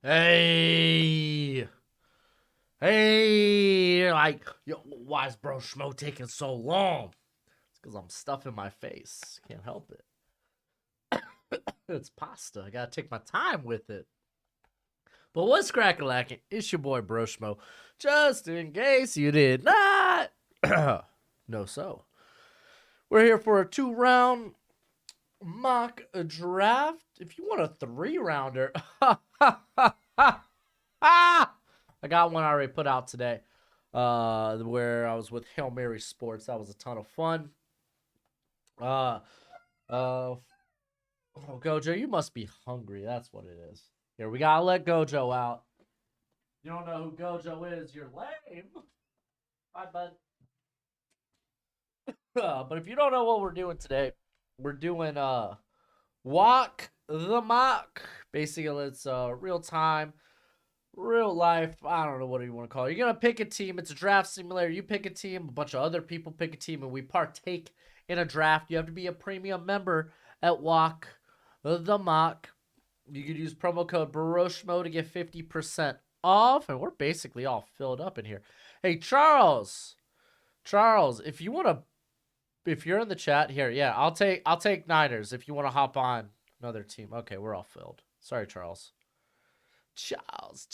Hey, hey, like, yo, why is Broshmo taking so long? It's because I'm stuffing my face. Can't help it. It's pasta. I gotta take my time with it. But what's crackalacking? It's your boy Broshmo. Just in case you did not know so. We're here for a 2-round mock draft. If you want a 3-rounder, I got one I already put out today. Where I was with Hail Mary Sports. That was a ton of fun. Uh, oh, Gojo, you must be hungry. That's what it is. Here, we gotta let Gojo out. You don't know who Gojo is, you're lame. Bye, bud. But if you don't know what we're doing today, we're doing walk the mock. Basically, it's real time, real life. I don't know what you want to call it. You're gonna pick a team. It's a draft simulator. You pick a team. A bunch of other people pick a team, and we partake in a draft. You have to be a premium member at Walk the Mock. You could use promo code Broshmo to get 50% off, and we're basically all filled up in here. Hey, Charles, if you want to, if you're in the chat here, yeah, I'll take Niners if you want to hop on another team. Okay, we're all filled. Sorry, Charles. Charles.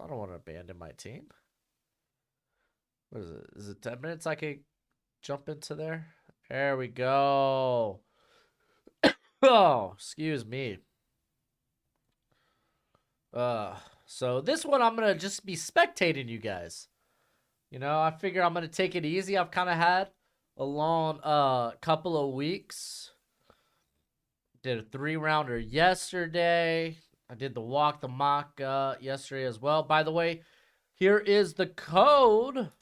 I don't want to abandon my team. What is it? Is it 10 minutes I could jump into there? There we go. Oh, excuse me. So this one I'm gonna just be spectating you guys. You know, I figure I'm gonna take it easy. I've kind of had a long couple of weeks. Did a 3-rounder yesterday. I did the walk the mock yesterday as well. By the way, here is the code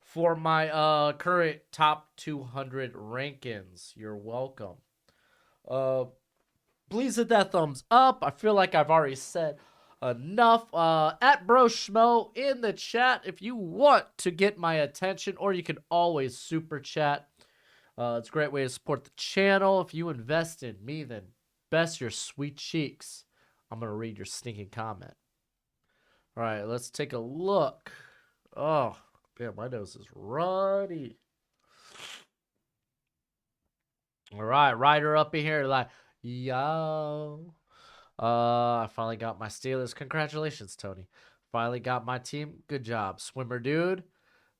for my current top 200 rankings. You're welcome. Please hit that thumbs up. I feel like I've already said enough. At Broshmo in the chat if you want to get my attention, or you can always super chat. It's a great way to support the channel. If you invest in me, then best your sweet cheeks. I'm going to read your stinking comment. All right, let's take a look. Oh, man, my nose is runny. All right, Ryder up in here like, yo. I finally got my Steelers. Congratulations, Tony. Finally got my team. Good job, Swimmer dude.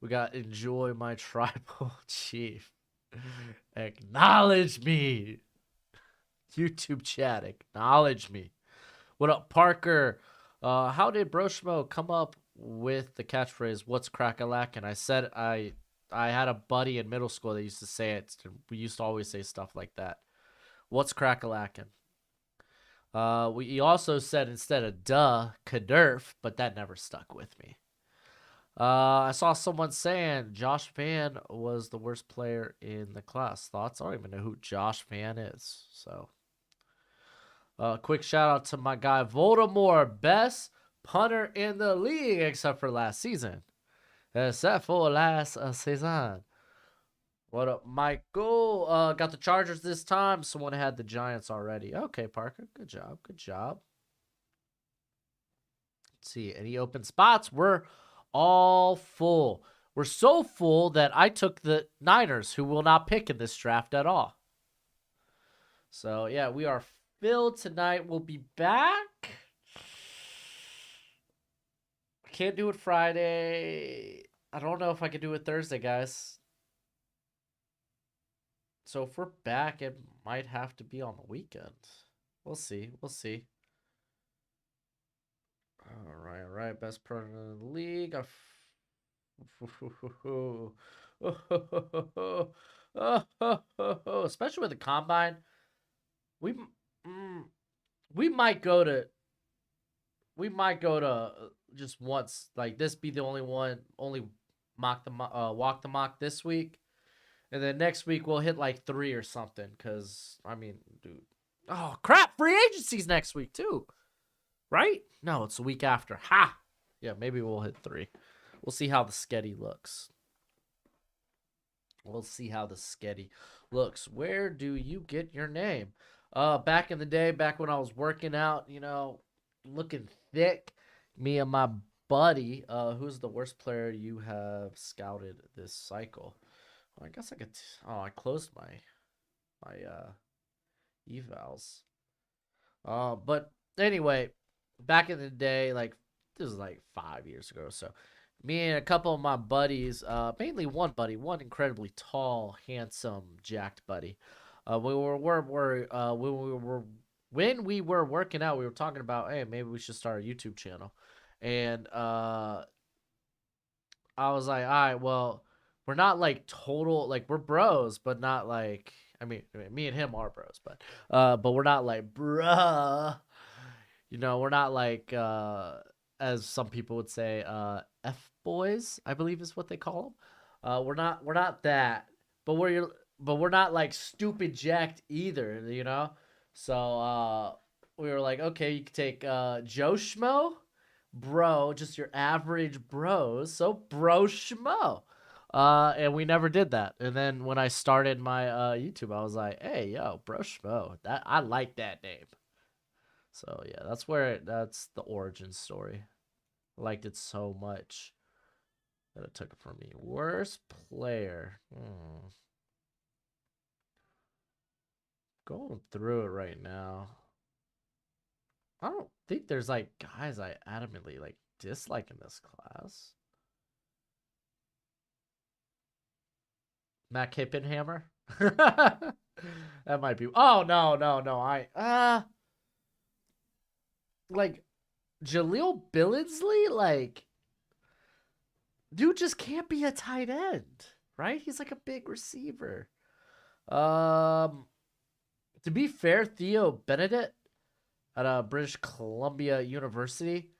We got enjoy my tribal chief. Acknowledge me. YouTube chat, acknowledge me. What up, Parker? How did Broshmo come up with the catchphrase "What's crack-a-lack"? And I said I had a buddy in middle school that used to say it. We used to always say stuff like that. What's crack-a-lackin'? He also said instead of duh, Kaderf, but that never stuck with me. I saw someone saying Josh Van was the worst player in the class. Thoughts? I don't even know who Josh Van is. So, quick shout out to my guy Voldemort, best punter in the league except for last season. Except for last season. What up, Michael? Got the Chargers this time. Someone had the Giants already. Okay, Parker. Good job. Good job. Let's see. Any open spots? We're all full. We're so full that I took the Niners, who will not pick in this draft at all. So, yeah, we are filled tonight. We'll be back. I can't do it Friday. I don't know if I can do it Thursday, guys. So if we're back, it might have to be on the weekend. We'll see. We'll see. All right. Best pro in the league. Especially with the combine, we we might go to just once. Like this, be the only walk the mock this week. And then next week we'll hit like 3 or something. Cause I mean, dude. Oh crap! Free agency's next week too, right? No, it's the week after. Ha! Yeah, maybe we'll hit 3. We'll see how the sketty looks. We'll see how the sketty looks. Where do you get your name? Back in the day, back when I was working out, looking thick, me and my buddy, who's the worst player you have scouted this cycle? Well, I guess I could. Oh, I closed my evals. But anyway, back in the day, like this was like 5 years ago. So, me and a couple of my buddies, mainly one buddy, one incredibly tall, handsome, jacked buddy. When we were working out, we were talking about, hey, maybe we should start a YouTube channel, and I was like, all right, well, we're not like total, like we're bros, but not like, I mean, me and him are bros, but we're not like bruh. We're not like as some people would say, F boys, I believe is what they call them. We're not that, but we're not like stupid jacked either. So we were like, okay, you could take Joe Schmo, bro, just your average bros. So Broshmo. And we never did that. And then when I started my YouTube, I was like, hey, yo, Broshmo. That I like that name. So yeah, that's the origin story. I liked it so much that it took it from me. Worst player. Going through it right now. I don't think there's like guys I adamantly like dislike in this class. Matt Kippenhammer. That might be. Oh no, no, no. Like Jaleel Billingsley, like dude just can't be a tight end, right? He's like a big receiver. Um, to be fair, Theo Benedict at British Columbia University,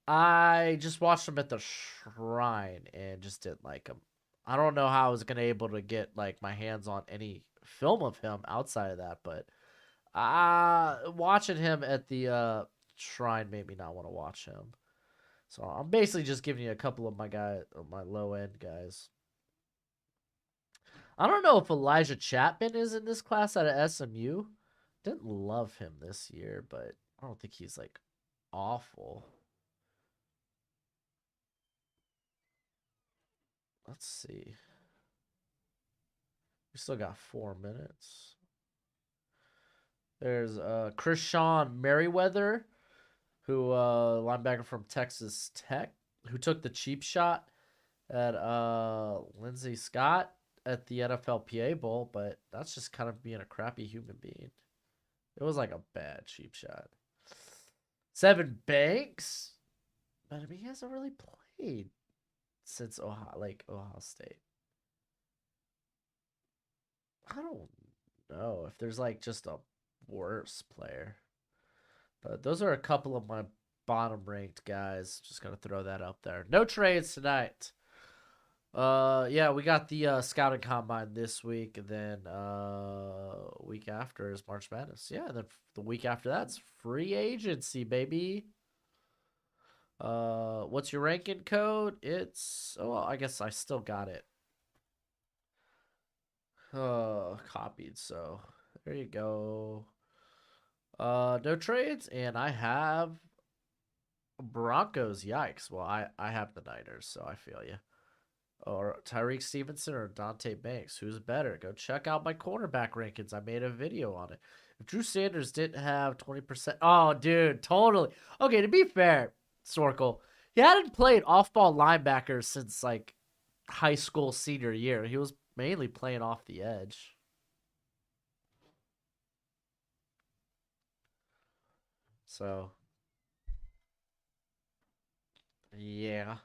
I just watched him at the Shrine and just didn't like him. I don't know how I was gonna able to get like my hands on any film of him outside of that, but watching him at the Shrine made me not want to watch him. So I'm basically just giving you a couple of my low end guys. I don't know if Elijah Chapman is in this class out of SMU. Didn't love him this year, but I don't think he's like awful. Let's see. We still got 4 minutes. There's Krishan Merriweather, who linebacker from Texas Tech, who took the cheap shot at Lindsey Scott at the NFLPA Bowl, but that's just kind of being a crappy human being. It was like a bad cheap shot. Seven Banks, but I mean he hasn't really played since Ohio State. I don't know if there's like just a worse player, but those are a couple of my bottom ranked guys. Just gonna throw that up there. No trades tonight. Yeah, we got the scouting combine this week, and then week after is March Madness. Yeah, and then the week after that's free agency, baby. What's your ranking code? It's well, I guess I still got it. Copied. So there you go. No trades, and I have Broncos. Yikes. Well, I have the Niners, so I feel you. Or Tyreek Stevenson or Dante Banks. Who's better? Go check out my cornerback rankings. I made a video on it. If Drew Sanders didn't have 20%. Oh, dude, totally. Okay, to be fair, Snorkel, he hadn't played off ball linebacker since like high school senior year. He was mainly playing off the edge. So, yeah.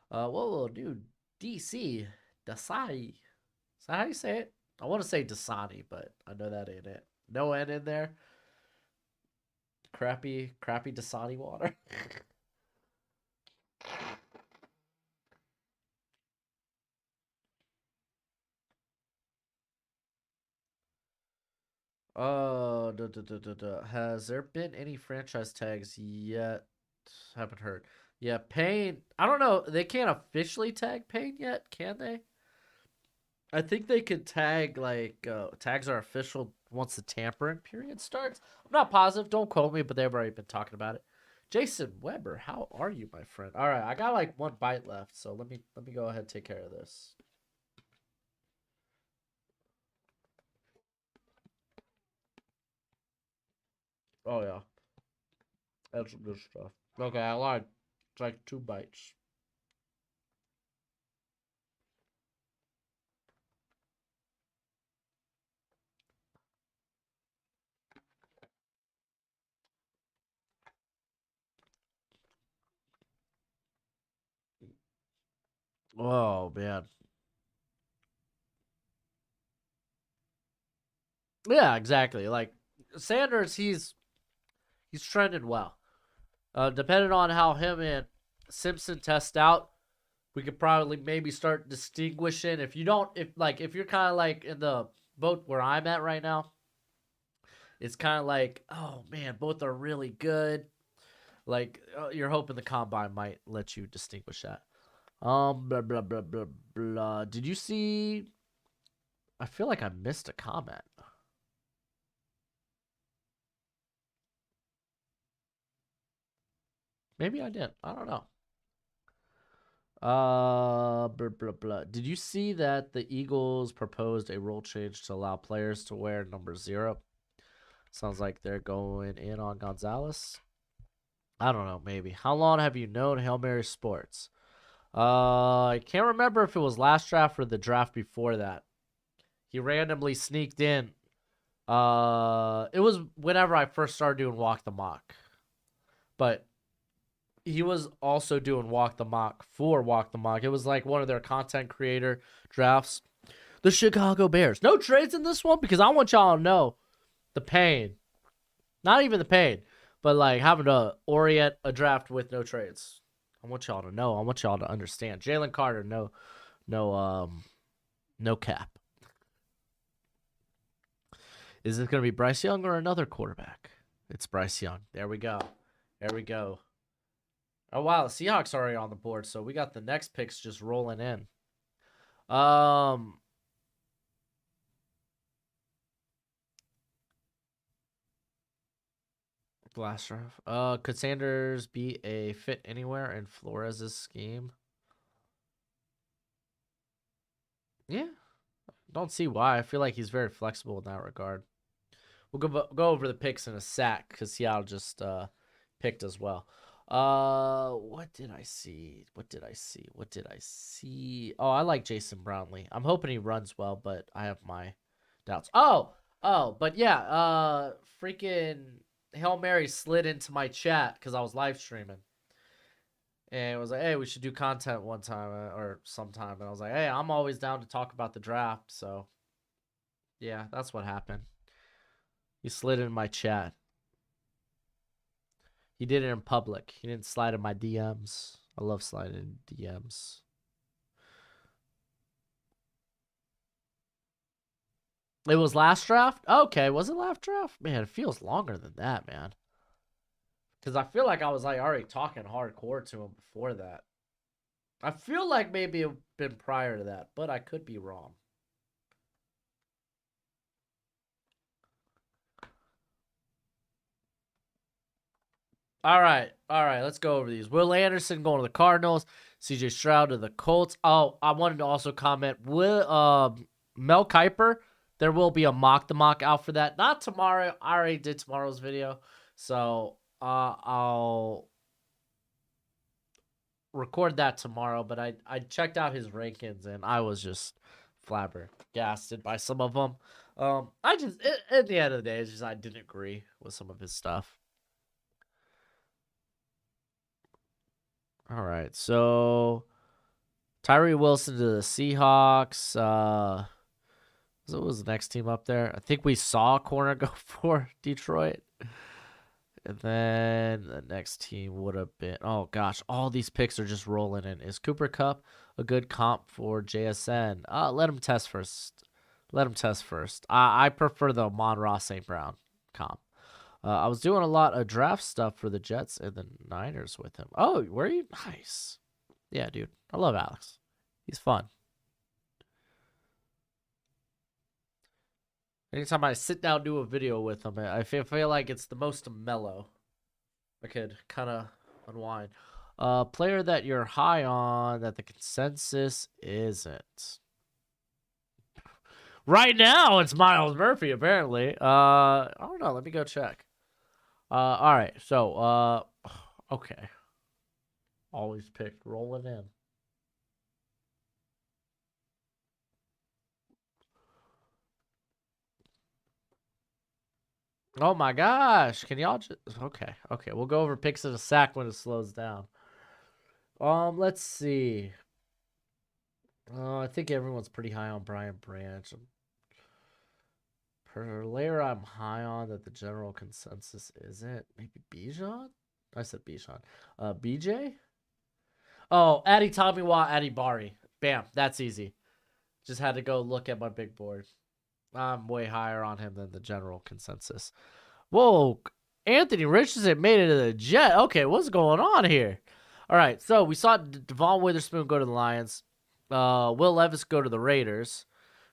What will do? DC, Dasani. Is that how you say it? I want to say Dasani, but I know that ain't it. No N in there. Crappy Dasani water. Oh, has there been any franchise tags yet? Haven't heard. Yeah, Payne. I don't know. They can't officially tag Payne yet, can they? I think they could tag like tags are official once the tampering period starts. I'm not positive. Don't quote me, but they've already been talking about it. Jason Weber, how are you, my friend? All right, I got like one bite left, so let me go ahead and take care of this. Oh yeah, that's some good stuff. Okay, I lied. It's like 2 bites. Oh man. Yeah, exactly. Like Sanders, he's trending well. Depending on how him and Simpson test out, we could probably maybe start distinguishing. If you don't, if you're kind of like in the boat where I'm at right now, it's kind of like, oh man, both are really good. Like you're hoping the combine might let you distinguish that. Blah blah blah blah blah. Did you see? I feel like I missed a comment. Maybe I did. I don't know. Blah, blah, blah. Did you see that the Eagles proposed a rule change to allow players to wear number 0? Sounds like they're going in on Gonzalez. I don't know, maybe. How long have you known Hail Mary Sports? I can't remember if it was last draft or the draft before that. He randomly sneaked in. It was whenever I first started doing Walk the Mock. But he was also doing Walk the Mock for Walk the Mock. It was like one of their content creator drafts. The Chicago Bears. No trades in this one because I want y'all to know the pain. Not even the pain, but like having to orient a draft with no trades. I want y'all to know. I want y'all to understand. Jalen Carter, no cap. Is it gonna be Bryce Young or another quarterback? It's Bryce Young. There we go. There we go. Oh wow, the Seahawks are already on the board, so we got the next picks just rolling in. Um, last draft. Could Sanders be a fit anywhere in Flores' scheme? Yeah, don't see why. I feel like he's very flexible in that regard. We'll go over the picks in a sec because Seattle just picked as well. What did I see? What did I see? What did I see? Oh, I like Jason Brownlee. I'm hoping he runs well, but I have my doubts. But yeah, freaking Hail Mary slid into my chat because I was live streaming. And it was like, hey, we should do content one time or sometime. And I was like, hey, I'm always down to talk about the draft. So, yeah, that's what happened. He slid in my chat. He did it in public. He didn't slide in my DMs. I love sliding in DMs. It was last draft? Okay, was it last draft? Man, it feels longer than that, man. Because I feel like I was like already talking hardcore to him before that. I feel like maybe it been prior to that, but I could be wrong. All right. Let's go over these. Will Anderson going to the Cardinals. CJ Stroud to the Colts. Oh, I wanted to also comment. Mel Kiper? There will be a mock the mock out for that. Not tomorrow. I already did tomorrow's video, so I'll record that tomorrow. But I checked out his rankings and I was just flabbergasted by some of them. I just at the end of the day, it's just I didn't agree with some of his stuff. All right, so Tyree Wilson to the Seahawks. What was the next team up there? I think we saw a corner go for Detroit. And then the next team would have been, oh gosh, all these picks are just rolling in. Is Cooper Kupp a good comp for JSN? Let him test first. Let him test first. I prefer the Amon-Ra St. Brown comp. I was doing a lot of draft stuff for the Jets and the Niners with him. Oh, were you? Nice. Yeah, dude. I love Alex. He's fun. Anytime I sit down do a video with him, I feel like it's the most mellow. I could kind of unwind. Player that you're high on that the consensus isn't. Right now, it's Miles Murphy, apparently. I don't know. Let me go check. All right. So, okay. Always picked rolling in. Oh my gosh. Can y'all just. Okay. Okay. We'll go over picks in a sack when it slows down. Let's see. I think everyone's pretty high on Brian Branch. Per layer I'm high on that the general consensus isn't. Maybe Bijan? I said Bijan. BJ? Oh, Addy Tomiwa, Addy Bari. Bam, that's easy. Just had to go look at my big board. I'm way higher on him than the general consensus. Whoa, Anthony Richardson made it to the Jet. Okay, what's going on here? All right, so we saw Devon Witherspoon go to the Lions. Will Levis go to the Raiders.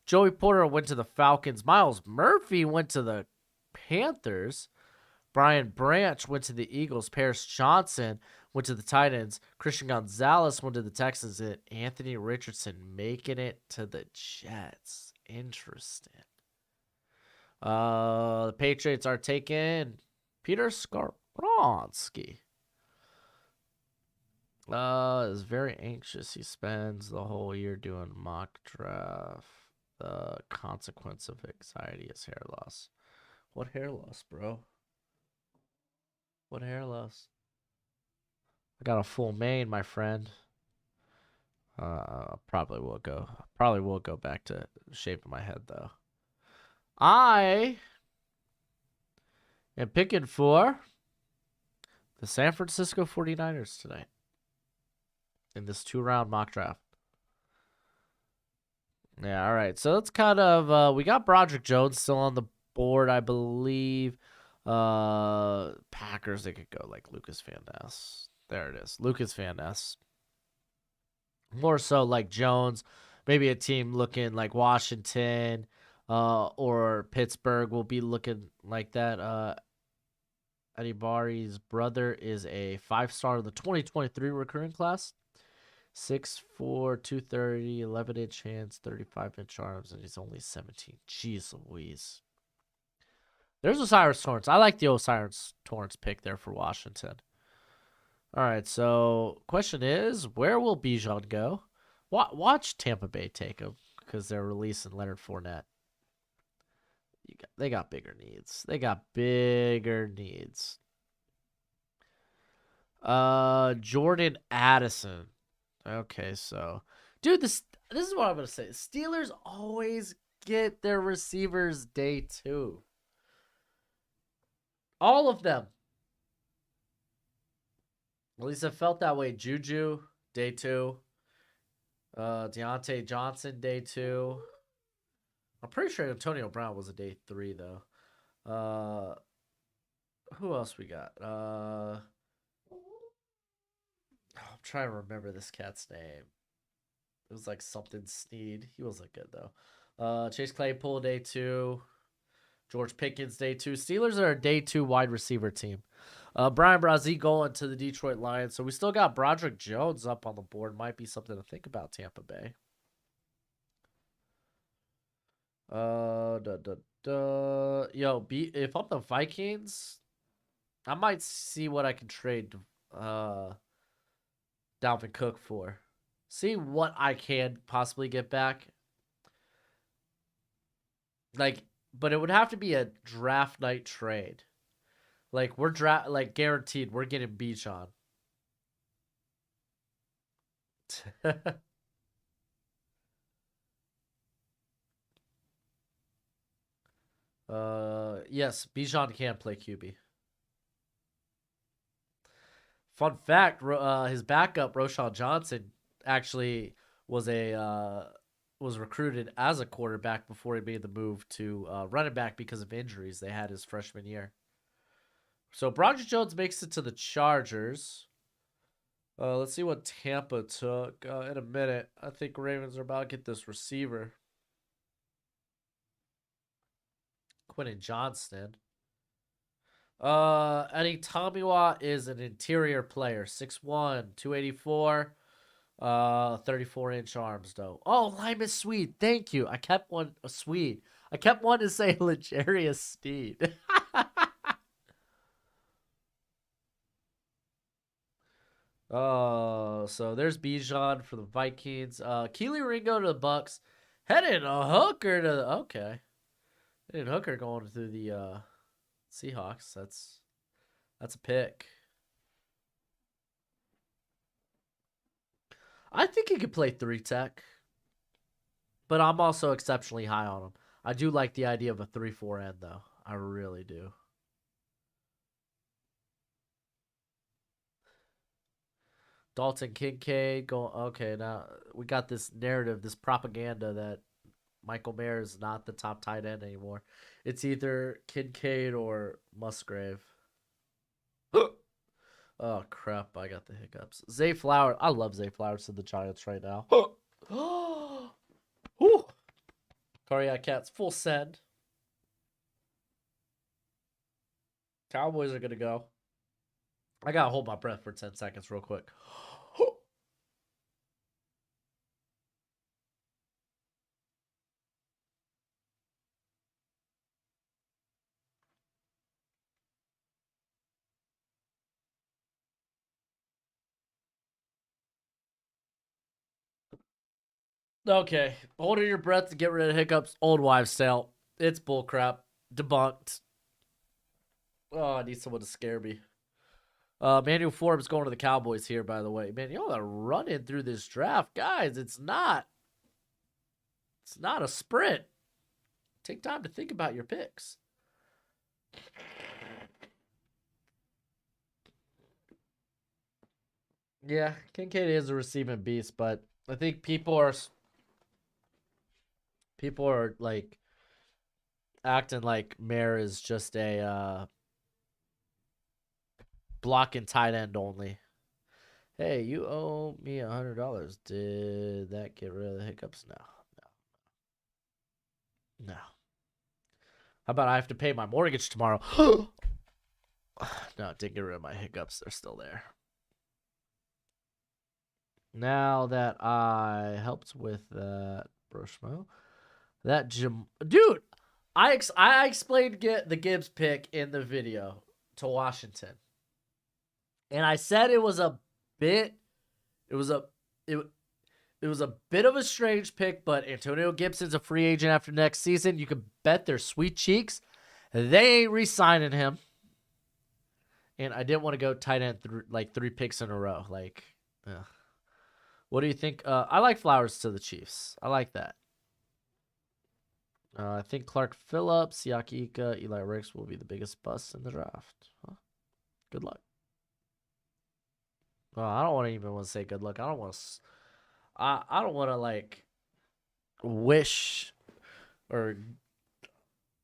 Joey Porter went to the Falcons. Miles Murphy went to the Panthers. Brian Branch went to the Eagles. Paris Johnson went to the Titans. Christian Gonzalez went to the Texans. And Anthony Richardson making it to the Jets. Interesting. The Patriots are taking Peter Skoronsky. Is very anxious. He spends the whole year doing mock draft. The consequence of anxiety is hair loss. What hair loss, bro? What hair loss? I got a full mane, my friend. Probably will go back to shaving my head though. I am picking for the San Francisco 49ers tonight in this 2-round mock draft. Yeah, all right. So it's kind of we got Broderick Jones still on the board, I believe. Packers, they could go like Lucas Van Ness. There it is. Lucas Van Ness. More so like Jones, maybe a team looking like Washington or Pittsburgh will be looking like that. Adibari's brother is a 5-star of the 2023 recruiting class. 6'4", 230, 11-inch hands, 35-inch arms, and he's only 17. Jeez Louise. There's Osiris Torrance. I like the Osiris Torrance pick there for Washington. All right, so question is, where will Bijan go? Watch Tampa Bay take him because they're releasing Leonard Fournette. They got bigger needs. Jordan Addison. Okay, so dude, this is what I'm gonna say. Steelers always get their receivers day 2. All of them. At least it felt that way. Juju, day 2. Deontay Johnson, day 2. I'm pretty sure Antonio Brown was a day 3 though. Who else we got? I'm trying to remember this cat's name. It was like something Sneed. He wasn't good though. Chase Claypool, day 2. George Pickens, day 2. Steelers are a day 2 wide receiver team. Brian Brazee going to the Detroit Lions. So we still got Broderick Jones up on the board. Might be something to think about, Tampa Bay. Yo, if I'm the Vikings, I might see what I can trade Dalvin Cook for. See what I can possibly get back. Like, but it would have to be a draft night trade. Like guaranteed we're getting Bijan. Yes, Bijan can play QB. Fun fact: his backup Roschon Johnson actually was recruited as a quarterback before he made the move to running back because of injuries they had his freshman year. So Broderick Jones makes it to the Chargers. Let's see what Tampa took in a minute. I think Ravens are about to get this receiver. Quentin Johnston. Eddie Tomiwa is an interior player. 6'1", 284. 34-inch arms though. Oh, Lima Swede. Thank you. I kept one a Swede. I kept wanting to say Legarius Steed. Oh, so there's Bijan for the Vikings. Keely Ringo to the Bucks. Headed a hooker to the, okay. Headed hooker going through the Seahawks. That's a pick. I think he could play 3 tech, but I'm also exceptionally high on him. I do like the idea of a 3-4 end though. I really do. Dalton Kincaid going. Okay, now we got this narrative, this propaganda that Michael Mayer is not the top tight end anymore. It's either Kincaid or Musgrave. Oh crap! I got the hiccups. Zay Flowers. I love Zay Flowers to the Giants right now. Cardiac Cats full send. Cowboys are gonna go. I gotta hold my breath for 10 seconds real quick. Okay, holding your breath to get rid of hiccups. Old wives' tale. It's bullcrap. Debunked. Oh, I need someone to scare me. Manuel Forbes going to the Cowboys here, by the way. Man, y'all are running through this draft, guys. It's not. It's not a sprint. Take time to think about your picks. Yeah, Kincaid is a receiving beast, but I think people are like acting like Mayer is just a blocking tight end only. Hey, you owe me $100. Did that get rid of the hiccups? No, no. How about I have to pay my mortgage tomorrow? No, it didn't get rid of my hiccups. They're still there. Now that I helped with that Broshmo, dude, I explained get the Gibbs pick in the video to Washington, and I said it was a bit, it was a it it was a bit of a strange pick, but Antonio Gibson's a free agent after next season. You can bet their sweet cheeks they ain't re-signing him. And I didn't want to go tight end like 3 picks in a row. Like, ugh. What do you think? I like Flowers to the Chiefs. I like that. I think Clark Phillips, Siaki Ika, Eli Ricks will be the biggest bust in the draft. Huh? Good luck. I don't want to even want to say good luck. I don't want to. I don't want to like wish or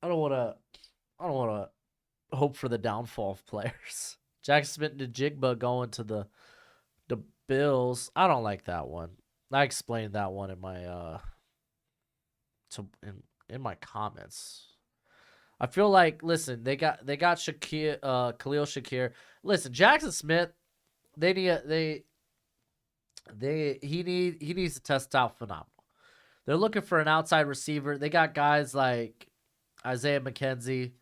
I don't want to. I don't want to hope for the downfall of players. Jackson Smith and Jigba going to the Bills. I don't like that one. I explained that one in my in my comments. I feel like listen, they got Shakir, Khalil Shakir. Listen, Jackson Smith, they need he needs to test out phenomenal. They're looking for an outside receiver. They got guys like Isaiah McKenzie,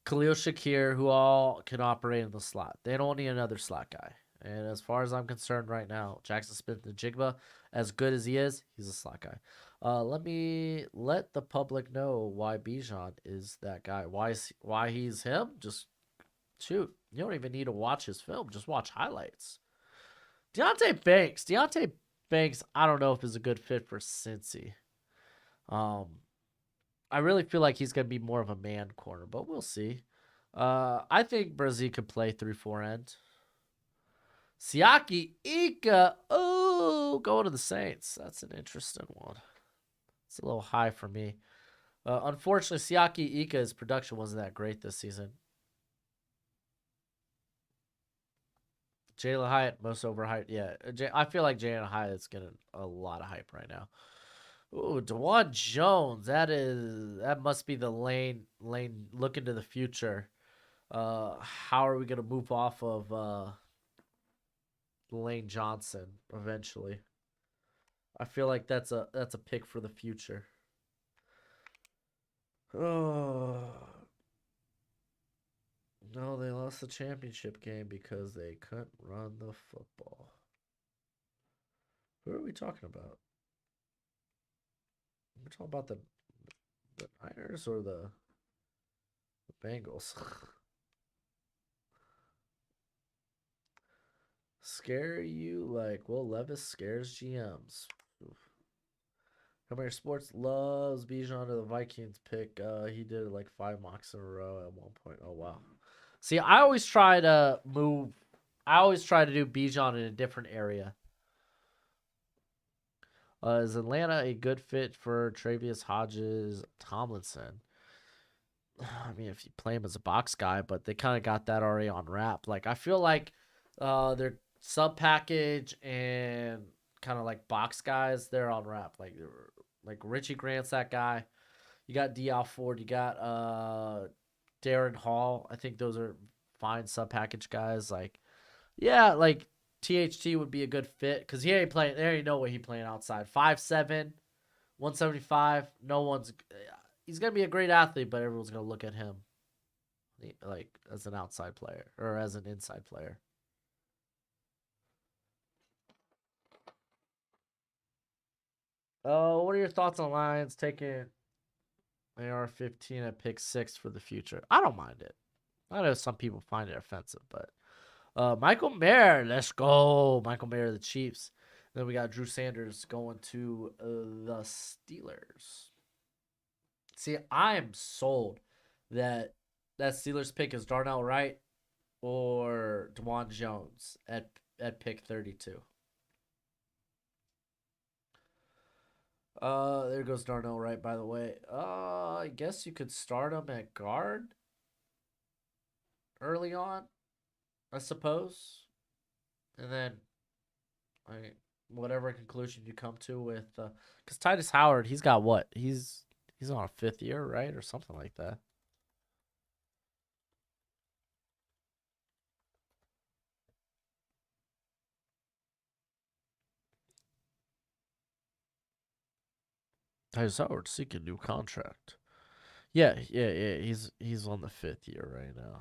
Khalil Shakir, who all can operate in the slot. They don't need another slot guy. And as far as I'm concerned right now, Jackson Smith and Jigba, as good as he is, he's a slot guy. Let me let the public know why Bijan is that guy. Why he's him? Just shoot. You don't even need to watch his film. Just watch highlights. Deontay Banks, I don't know if is a good fit for Cincy. I really feel like he's gonna be more of a man corner, but we'll see. I think Brazil could play 3-4 end. Siaki Ika, oh, going to the Saints. That's an interesting one. It's a little high for me. Unfortunately, Siaki Ika's production wasn't that great this season. Jalen Hyatt, most overhyped. Yeah, I feel like Jalen Hyatt's getting a lot of hype right now. Ooh, Dewan Jones. That must be the lane look into the future. How are we gonna move off of Lane Johnson eventually? I feel like that's a pick for the future. Oh no, they lost the championship game because they couldn't run the football. Who are we talking about? We're talking about the Niners or the Bengals. Scare you like Will Levis scares GMs. Oof. Come here, Sports loves Bijan to the Vikings pick. He did it like 5 mocks in a row at one point. Oh wow. See, I always try to move. I always try to do Bijan in a different area. Is Atlanta a good fit for Travius Hodges Tomlinson? I mean, if you play him as a box guy, but they kind of got that already on wrap. Like, I feel like their sub package and kind of like box guys, they're on wrap. Like Richie Grant's that guy. You got Dial Ford. You got Darren Hall. I think those are fine sub package guys. Like, yeah, like THT would be a good fit because he ain't playing. There, you know what he playing outside. 5'7", 175. No one's. He's gonna be a great athlete, but everyone's gonna look at him like as an outside player or as an inside player. What are your thoughts on Lions taking AR-15 at pick 6 for the future? I don't mind it. I know some people find it offensive, but Michael Mayer, let's go. Michael Mayer, the Chiefs. Then we got Drew Sanders going to the Steelers. See, I am sold that that Steelers pick is Darnell Wright or Dwan Jones at pick 32. There goes Darnell Wright, by the way. I guess you could start him at guard early on, I suppose, and then I whatever conclusion you come to with, because Titus Howard, he's got what? He's on a 5th year, right, or something like that. Titus Howard seeking new contract. Yeah, yeah, yeah. He's on the 5th year right now.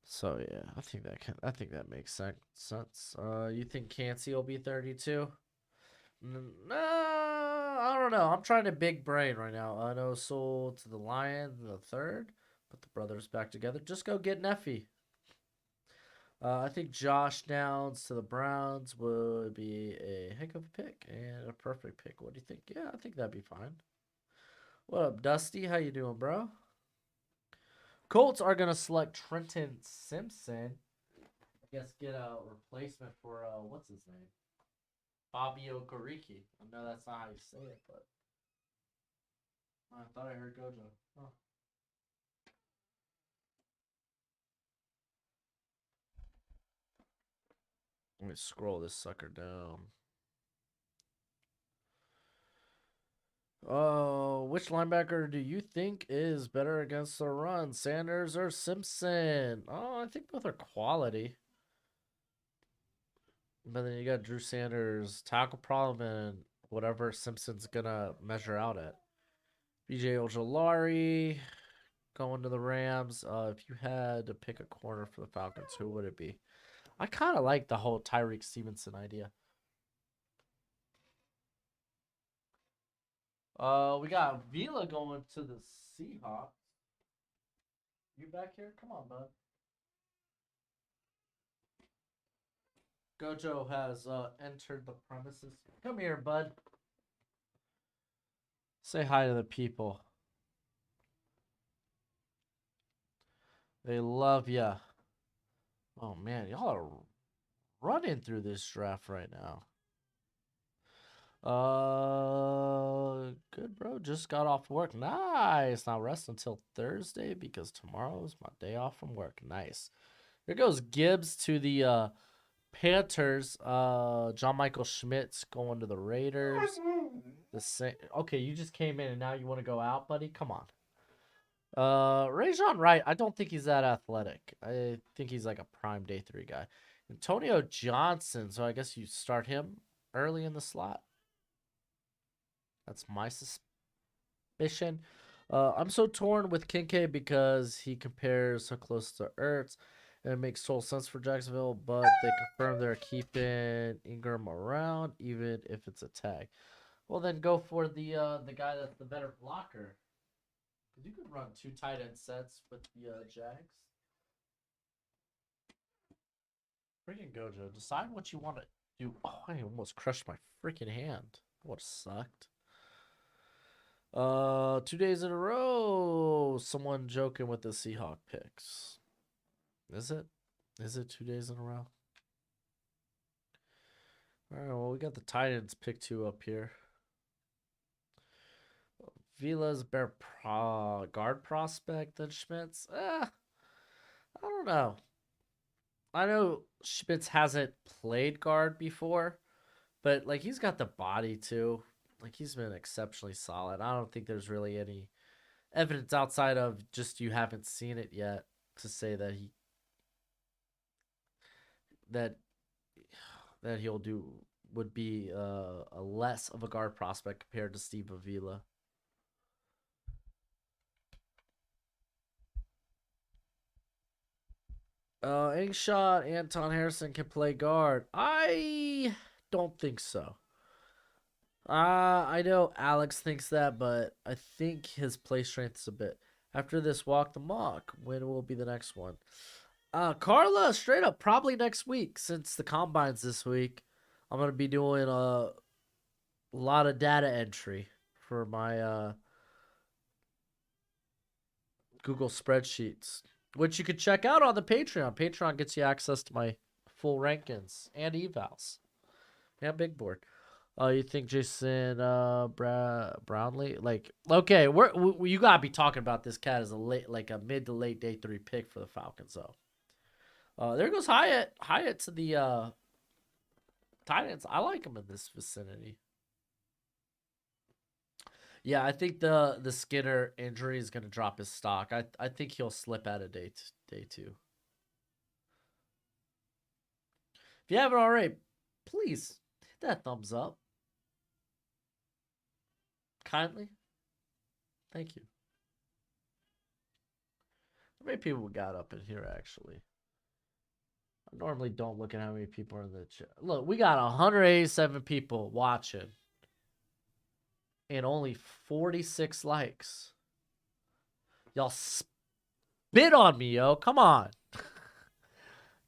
So yeah, I think that makes sense. You think Cansey will be 32? No, I don't know. I'm trying to big brain right now. I know sold to the Lions in the third. Put the brothers back together. Just go get Neffy. I think Josh Downs to the Browns would be a heck of a pick and a perfect pick. What do you think? Yeah, I think that'd be fine. What up, Dusty? How you doing, bro? Colts are gonna select Trenton Simpson. I guess get a replacement for what's his name? Fabio Gariki. I know that's not how you say it, but I thought I heard Gojo. Oh. Let me scroll this sucker down. Oh, which linebacker do you think is better against the run, Sanders or Simpson? Oh, I think both are quality. But then you got Drew Sanders' tackle problem and whatever Simpson's gonna measure out at. BJ Ojolari going to the Rams. If you had to pick a corner for the Falcons, who would it be? I kind of like the whole Tyreek Stevenson idea. We got Vila going to the Seahawks. You back here? Come on, bud. Gojo has entered the premises. Come here, bud. Say hi to the people. They love ya. Oh man, y'all are running through this draft right now. Good, bro. Just got off work. Nice. Now rest until Thursday because tomorrow is my day off from work. Nice. Here goes Gibbs to the Panthers. John Michael Schmidt's going to the Raiders. The same. Okay, you just came in and now you want to go out, buddy? Come on. Rajon Wright. I don't think he's that athletic. I think he's like a prime day 3 guy. Antonio Johnson. So I guess you start him early in the slot. That's my suspicion. I'm so torn with Kincaid because he compares so close to Ertz, and it makes total sense for Jacksonville, but they confirm they're keeping Ingram around, even if it's a tag. Well, then go for the guy that's the better blocker. Because you could run 2 tight end sets with the Jags. Freaking Gojo. Decide what you want to do. Oh, I almost crushed my freaking hand. What sucked. 2 days in a row. Someone joking with the Seahawk picks. Is it? Is it 2 days in a row? All right, well, we got the Titans pick 2 up here. Vila's better guard prospect than Schmitz. I don't know. I know Schmitz hasn't played guard before, but like he's got the body too. Like he's been exceptionally solid. I don't think there's really any evidence outside of just you haven't seen it yet to say that he'll do would be a less of a guard prospect compared to Steve Avila. Ingshot, Anton Harrison can play guard. I don't think so. I know Alex thinks that, but I think his play strength is a bit. After this walk the mock, when will be the next one? Carla, straight up, probably next week since the combine's this week. I'm gonna be doing a lot of data entry for my Google spreadsheets, which you could check out on the Patreon. Patreon gets you access to my full rankings and evals and big board. You think Jason Brownlee? Like, okay, you gotta be talking about this cat as a mid to late day 3 pick for the Falcons, though. There goes Hyatt. Hyatt to the Titans. I like him in this vicinity. Yeah, I think the Skinner injury is gonna drop his stock. I think he'll slip out of day 2. If you haven't already, please hit that thumbs up. Kindly. Thank you. How many people we got up in here, actually? I normally don't look at how many people are in the chat. Look, we got 187 people watching. And only 46 likes. Y'all spit on me, yo. Come on.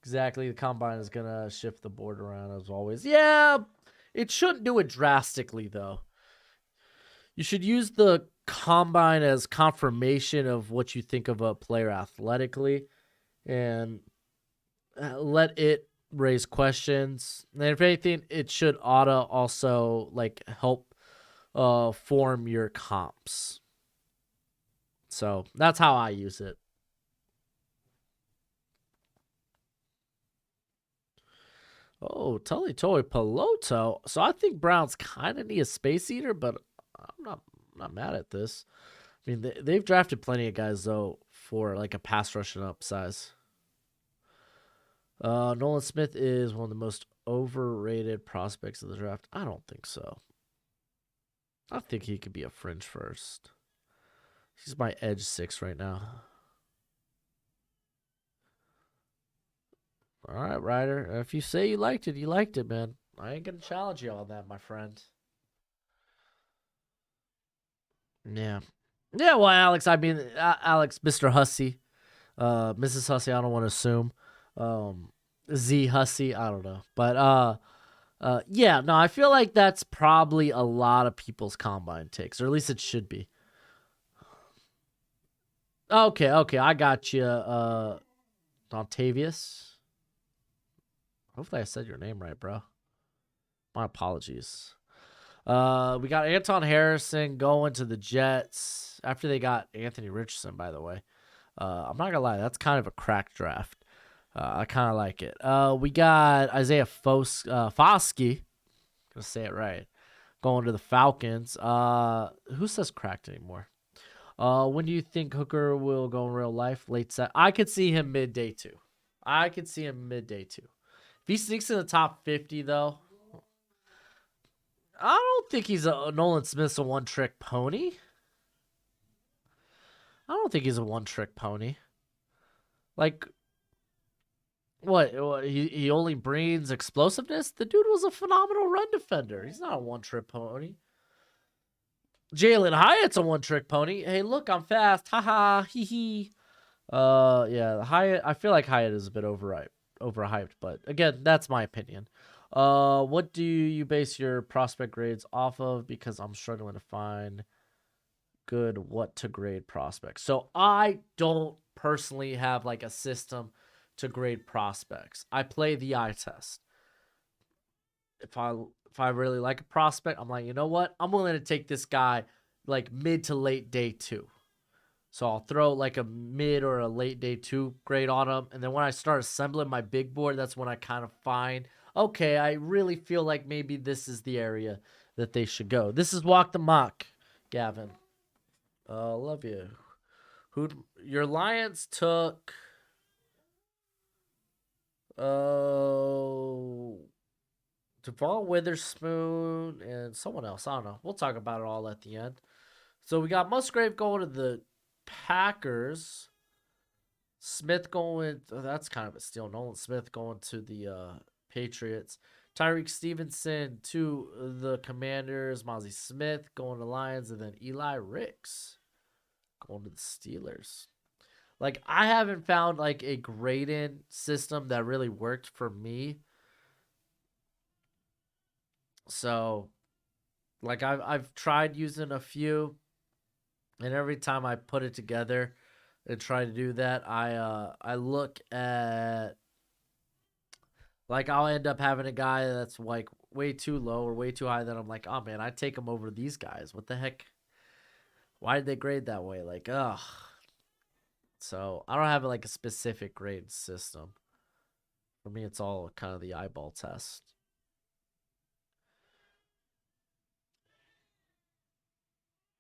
Exactly. The combine is going to shift the board around as always. Yeah, it shouldn't do it drastically, though. You should use the combine as confirmation of what you think of a player athletically and let it raise questions. And if anything, it should also like help form your comps. So that's how I use it. Oh, Tully Toy Peloto. So I think Browns kind of need a space eater, but I'm not mad at this. I mean, they've drafted plenty of guys though for like a pass rushing upsize. Nolan Smith is one of the most overrated prospects of the draft. I don't think so. I think he could be a fringe first. He's my edge 6 right now. All right, Ryder. If you say you liked it, man. I ain't gonna challenge you on that, my friend. Yeah. Yeah, well, Alex, I mean, Alex, Mr. Hussey. Mrs. Hussey, I don't want to assume. Z Hussey, I don't know. But yeah, no, I feel like that's probably a lot of people's combine takes, or at least it should be. Okay, I got you. Dontavius. Hopefully I said your name right, bro. My apologies. We got Anton Harrison going to the Jets after they got Anthony Richardson, by the way. I'm not gonna lie, that's kind of a crack draft. I kind of like it. We got Isaiah Foskey. Gonna say it right. Going to the Falcons. Who says cracked anymore? When do you think Hooker will go in real life? Late set. I could see him midday two. I could see him midday two. If he sneaks in the top 50, though, I don't think he's a Nolan Smith's a one trick pony. I don't think he's a one trick pony. Like, what? He only brings explosiveness? The dude was a phenomenal run defender. He's not a one trick pony. Jalen Hyatt's a one trick pony. Hey, look, I'm fast. Haha, hee hee. Yeah, Hyatt. I feel like Hyatt is a bit overhyped, but again, that's my opinion. What do you base your prospect grades off of? Because I'm struggling to find good what to grade prospects. So I don't personally have like a system to grade prospects. I play the eye test. If I really like a prospect, I'm like, you know what? I'm willing to take this guy like mid to late day two. So I'll throw like a mid or a late day two grade on him. And then when I start assembling my big board, that's when I kind of find, okay, I really feel like maybe this is the area that they should go. This is Walk the Mock, Gavin. Love you. Your Lions took Devon Witherspoon and someone else. I don't know. We'll talk about it all at the end. So we got Musgrave going to the Packers. Smith going. That's kind of a steal. Nolan Smith going to the Patriots. Tyreek Stevenson to the Commanders. Mozzie Smith going to Lions. And then Eli Ricks going to the Steelers. Like, I haven't found like a grading system that really worked for me. So, like, I've tried using a few, and every time I put it together and try to do that, I look at, like, I'll end up having a guy that's like way too low or way too high that I'm like, oh man, I'd take him over these guys. What the heck? Why did they grade that way? Like, ugh. So I don't have like a specific grade system. For me, it's all kind of the eyeball test.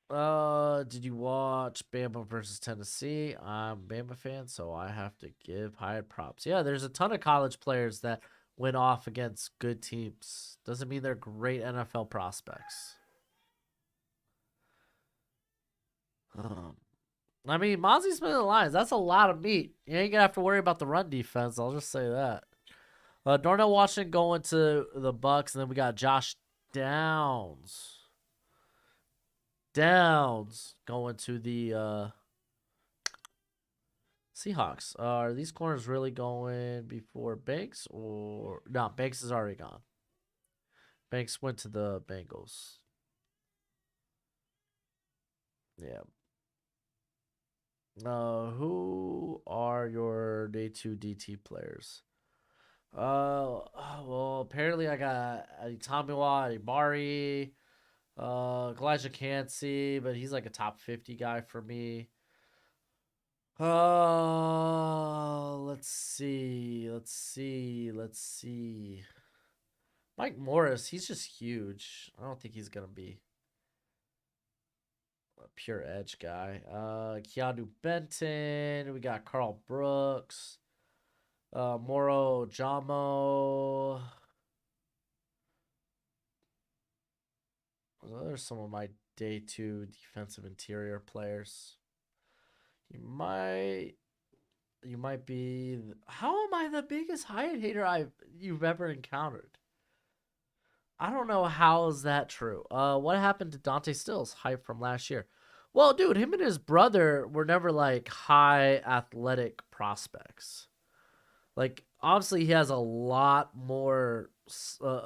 Did you watch Bama versus Tennessee? I'm a Bama fan, so I have to give Hyatt props. Yeah, there's a ton of college players that went off against good teams. Doesn't mean they're great NFL prospects. I mean, Mozzie Smith and the Lions, that's a lot of meat. You ain't gonna have to worry about the run defense. I'll just say that. Darnell Washington going to the Bucks, and then we got Josh Downs. Going to the Seahawks. Are these corners really going before Banks or no? Banks is already gone. Banks went to the Bengals. Yeah. Who are your day two DT players? Well, apparently I got Tomiwa, Ibari, Elijah Cansey, but he's like a top 50 guy for me. Let's see. Mike Morris, he's just huge. I don't think he's gonna be a pure edge guy. Keanu Benton. We got Carl Brooks. Moro Jamo. Those are some of my day two defensive interior players. You might be. How am I the biggest Hyatt hater you've ever encountered? I don't know how is that true. What happened to Dante Stills' hype from last year? Well, dude, him and his brother were never like high athletic prospects. Like, obviously, he has a lot more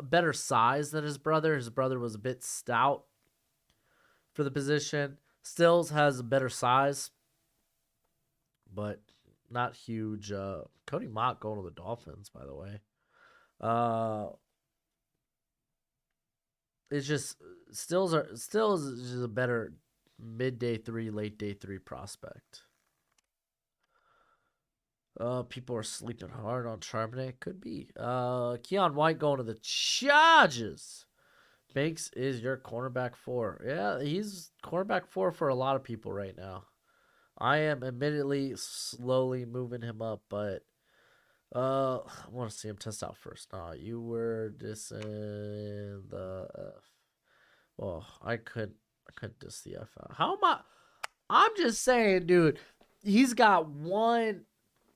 better size than his brother. His brother was a bit stout for the position. Stills has a better size, but not huge. Cody Mott going to the Dolphins, by the way. It's just Stills is just a better midday three, late day three prospect. People are sleeping hard on Charbonnet. Could be. Keon White going to the Chargers. Banks is your cornerback 4. Yeah, he's cornerback 4 for a lot of people right now. I am admittedly slowly moving him up, but I want to see him test out first. Nah, you were dissing the F. Well, I couldn't diss the F out. How am I? I'm just saying, dude. He's got one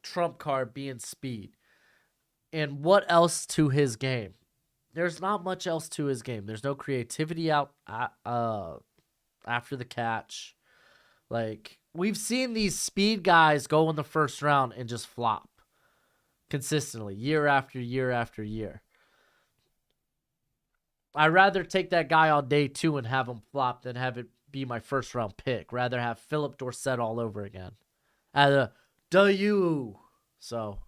trump card being speed, and what else to his game? There's not much else to his game. There's no creativity out after the catch. Like, we've seen these speed guys go in the first round and just flop consistently year after year after year. I'd rather take that guy on day 2 and have him flop than have it be my first round pick. Rather have Philip Dorsett all over again. At a W. So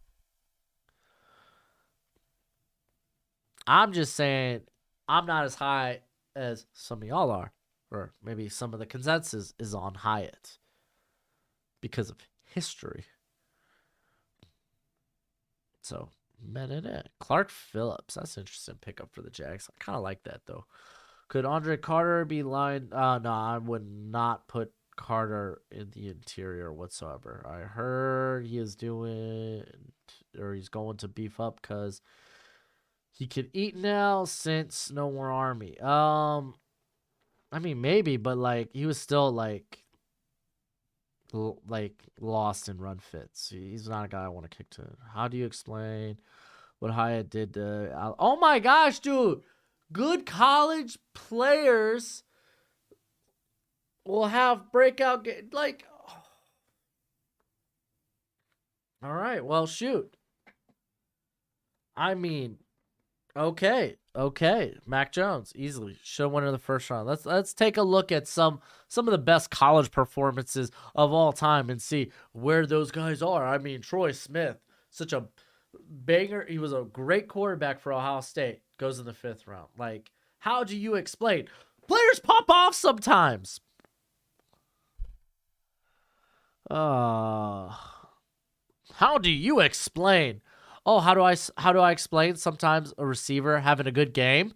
I'm just saying I'm not as high as some of y'all are. Or maybe some of the consensus is on Hyatt. Because of history. So, Clark Phillips. That's an interesting pickup for the Jags. I kind of like that, though. Could Andre Carter be lined? No, I would not put Carter in the interior whatsoever. I heard he is doing, or he's going to beef up because he could eat now since no more Army. I mean, maybe, but like he was still like lost in run fits. He's not a guy I want to kick to. How do you explain what Hyatt did to oh my gosh, dude. Good college players will have breakout like all right, well shoot. I mean, okay. Mac Jones easily should have won in the first round. Let's take a look at some of the best college performances of all time and see where those guys are. I mean, Troy Smith, such a banger. He was a great quarterback for Ohio State. Goes in the 5th round. Like, how do you explain? Players pop off sometimes. How do you explain? Oh, how do I explain sometimes a receiver having a good game?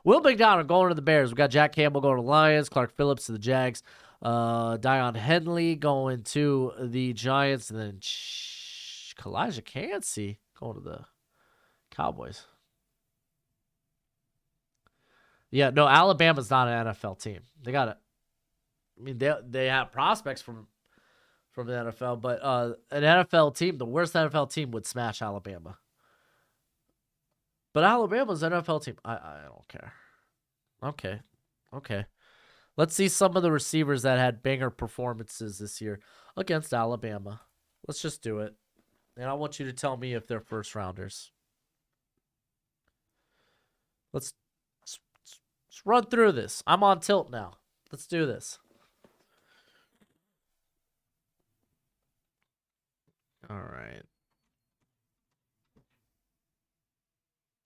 Will McDonald going to the Bears. We got Jack Campbell going to the Lions. Clark Phillips to the Jags. Dion Henley going to the Giants. And then Kalijah Cansey going to the Cowboys. Yeah, no, Alabama's not an NFL team. They got it. I mean, they have prospects from the NFL, but an NFL team, the worst NFL team would smash Alabama. But Alabama's an NFL team. I don't care. Okay. Let's see some of the receivers that had banger performances this year against Alabama. Let's just do it. And I want you to tell me if they're first rounders. Let's run through this. I'm on tilt now. Let's do this. All right.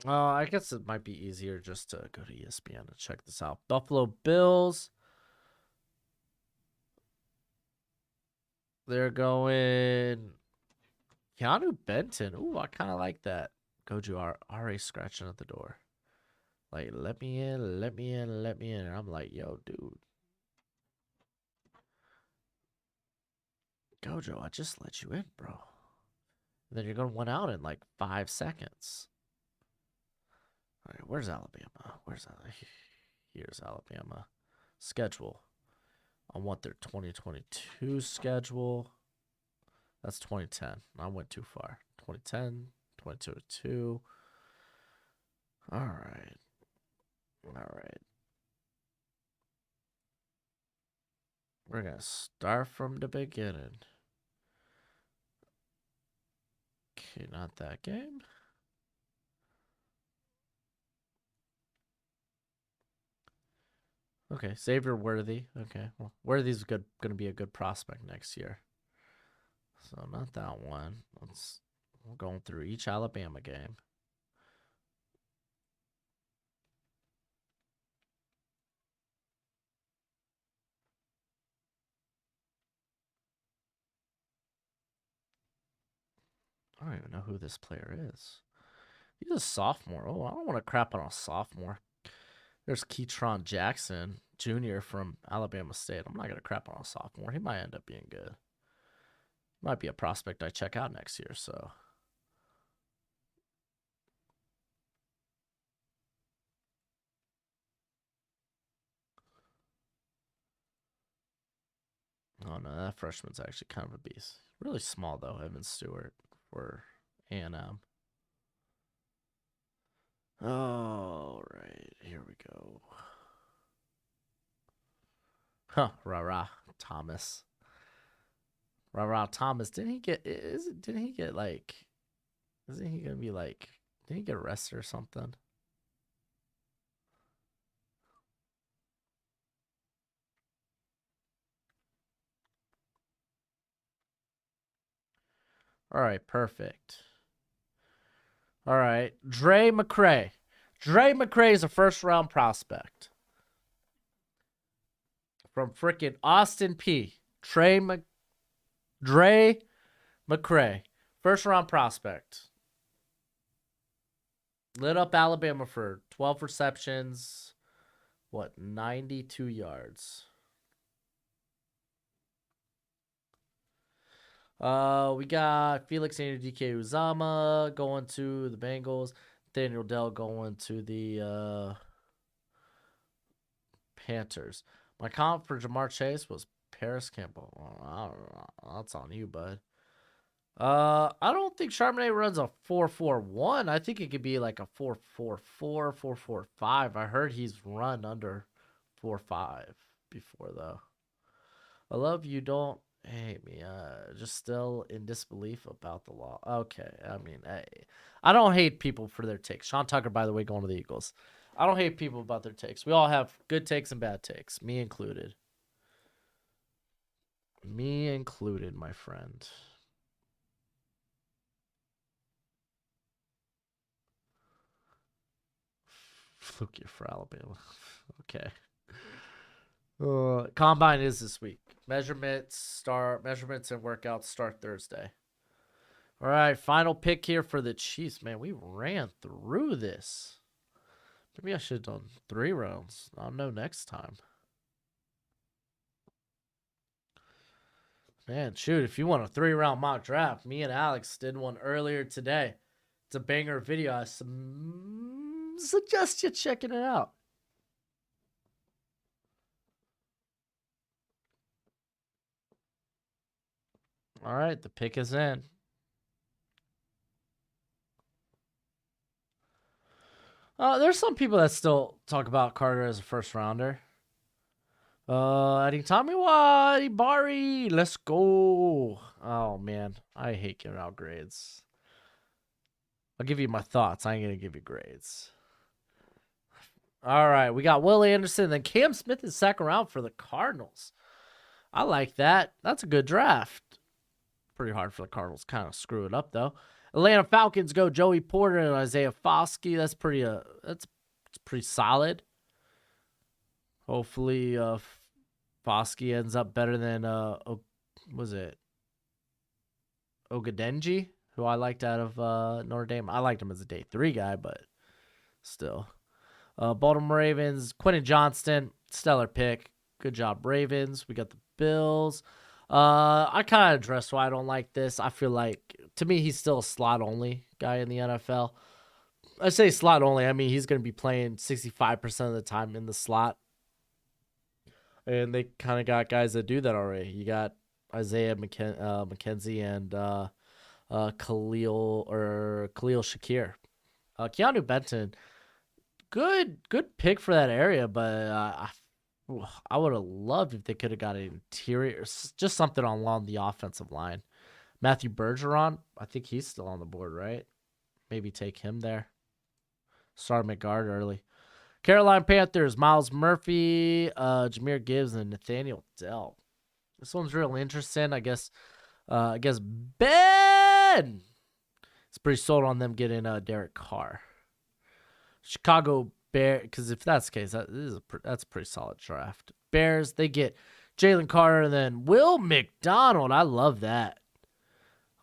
I guess it might be easier just to go to ESPN and check this out. Buffalo Bills. They're going Keanu Benton. Ooh, I kind of like that. Goju already scratching at the door. Like, let me in. And I'm like, yo, dude. Gojo, I just let you in, bro. And then you're going to win out in like 5 seconds. All right, where's Alabama? Here's Alabama. Schedule. I want their 2022 schedule. That's 2010. I went too far. 2010, 2022. All right. We're going to start from the beginning. Okay, not that game. Okay, Xavier Worthy. Okay, well, Worthy's going to be a good prospect next year. So not that one. We're going through each Alabama game. I don't even know who this player is. He's a sophomore. Oh, I don't want to crap on a sophomore. There's Keytron Jackson Jr. from Alabama State. I'm not going to crap on a sophomore. He might end up being good. Might be a prospect I check out next year, so. Oh, no, that freshman's actually kind of a beast. Really small, though, Evan Stewart for A&M. All right, here we go. Huh, rah Thomas. Rah Thomas. Didn't he get? Didn't he get like? Isn't he gonna be like? Didn't he get arrested or something? All right, perfect. All right, Dre McCray. Dre McCray is a first round prospect from freaking Austin P. Dre McCray, first round prospect. Lit up Alabama for 12 receptions, 92 yards. We got Felix Anudike Uzama going to the Bengals. Daniel Dell going to the Panthers. My comp for Jamar Chase was Paris Campbell. I don't know. That's on you, bud. I don't think Charbonnet runs a 4.41. I think it could be like a 4.44, 4.45. I heard he's run under 4.5 before, though. I love you. Don't hate me. Just still in disbelief about the law. Okay. I mean, I don't hate people for their takes. Sean Tucker, by the way, going to the Eagles. I don't hate people about their takes. We all have good takes and bad takes, me included. Me included, my friend. Fluky for Alabama. Okay. Combine is this week. Measurements and workouts start Thursday. All right, final pick here for the Chiefs. Man, we ran through this. Maybe I should have done 3 rounds. I'll know next time. Man, shoot, if you want a 3-round mock draft, me and Alex did one earlier today. It's a banger video. I suggest you checking it out. All right, the pick is in. There's some people that still talk about Carter as a first rounder. Aditamiwa Ibari, let's go. Oh man, I hate giving out grades. I'll give you my thoughts. I ain't gonna give you grades. All right, we got Will Anderson, then Cam Smith is second round for the Cardinals. I like that. That's a good draft. Pretty hard for the Cardinals. Kind of screw it up though. Atlanta Falcons go Joey Porter and Isaiah Foskey. That's pretty solid. Hopefully, Foskey ends up better than was it Ogadenji, who I liked out of Notre Dame. I liked him as a day 3 guy, but still. Baltimore Ravens, Quentin Johnston, stellar pick. Good job, Ravens. We got the Bills. I kind of addressed why I don't like this. I feel like, to me, he's still a slot-only guy in the NFL. I say slot-only. I mean, he's going to be playing 65% of the time in the slot. And they kind of got guys that do that already. You got Isaiah McKenzie and Khalil Shakir. Keanu Benton, good pick for that area, but I would have loved if they could have got an interior, just something along the offensive line. Matthew Bergeron, I think he's still on the board, right? Maybe take him there. Start McGuard early. Carolina Panthers, Miles Murphy, Jahmyr Gibbs, and Nathaniel Dell. This one's real interesting. I guess Ben is pretty sold on them getting Derek Carr. Chicago Bears, because if that's the case, that's a pretty solid draft. Bears, they get Jalen Carter and then Will McDonald. I love that.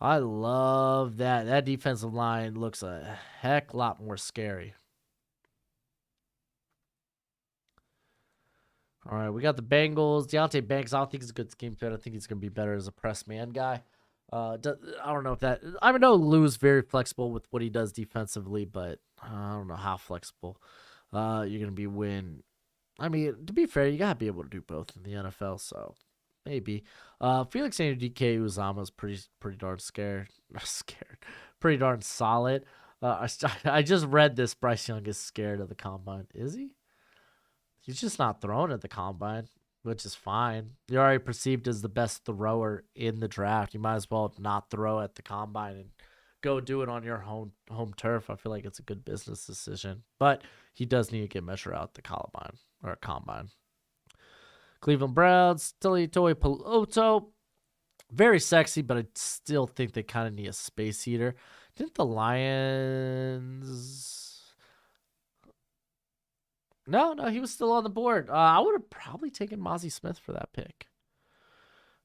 I love that. That defensive line looks a heck lot more scary. All right, we got the Bengals. Deontay Banks, I don't think he's a good scheme fit. I think he's going to be better as a press man guy. I don't know if that. I know Lou's very flexible with what he does defensively, but I don't know how flexible you're going to be when. I mean, to be fair, you got to be able to do both in the NFL, so maybe. Felix DK Uzama is pretty darn scared. Scared. Pretty darn solid. I just read this. Bryce Young is scared of the combine. Is he? He's just not throwing at the combine, which is fine. You're already perceived as the best thrower in the draft. You might as well not throw at the combine and go do it on your home turf. I feel like it's a good business decision, but he does need to get measured out at the combine. Cleveland Browns, Tilly Toy Peloto. Very sexy, but I still think they kind of need a space heater. Didn't the Lions? No, he was still on the board. I would have probably taken Mozzie Smith for that pick.